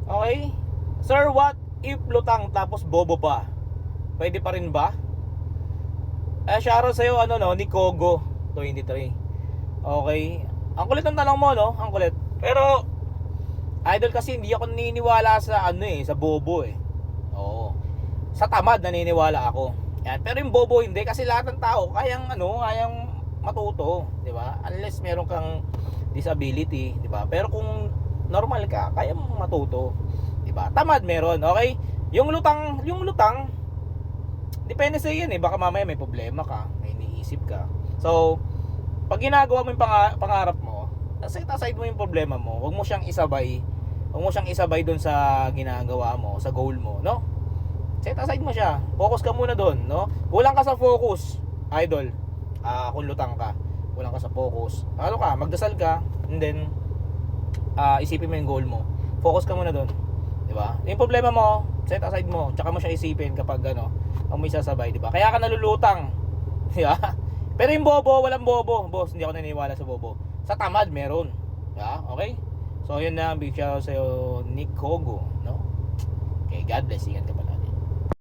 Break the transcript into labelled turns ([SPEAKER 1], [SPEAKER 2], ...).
[SPEAKER 1] Okay? Sir, what if lutang tapos bobo pa? Pwede pa rin ba? Shoutout sa'yo, ni Kogo 23. Okay? Ang kulit ng tanong mo, no? Ang kulit. Pero, idol, kasi hindi ako naniniwala sa sa bobo eh. Oo. Sa tamad naniniwala ako. Yan. Pero yung bobo hindi, kasi lahat ng tao kayang matuto, 'di ba? Unless meron kang disability, 'di ba? Pero kung normal ka, kaya mong matuto, 'di ba? Tamad meron, okay? Yung lutang, depende sa yan eh. Baka mamaya may problema ka, may iniisip ka. So, pag ginagawa mo yung pangarap mo, set aside mo yung problema mo. Huwag mo siyang isabay. Huwag mo siyang isabay doon sa ginagawa mo, sa goal mo, no? Set aside mo siya. Focus ka muna doon, no? Kulang ka sa focus, idol. Kung lutang ka, kulang ka sa focus. Magdasal ka, and then isipin mo yung goal mo. Focus ka muna doon. 'Di ba? Yung problema mo, set aside mo, tsaka mo siya isipin kapag ang may sasabay, 'di ba? Kaya ka nalulutang. 'Di ba? Pero yung bobo, walang bobo. Boss, hindi ako naniniwala sa bobo. Sa tamad meron. 'Di ba? Okay? So, yun na, big shout out sa iyo, Nick Kogo, no? Okay, God bless. Ingat ka pala.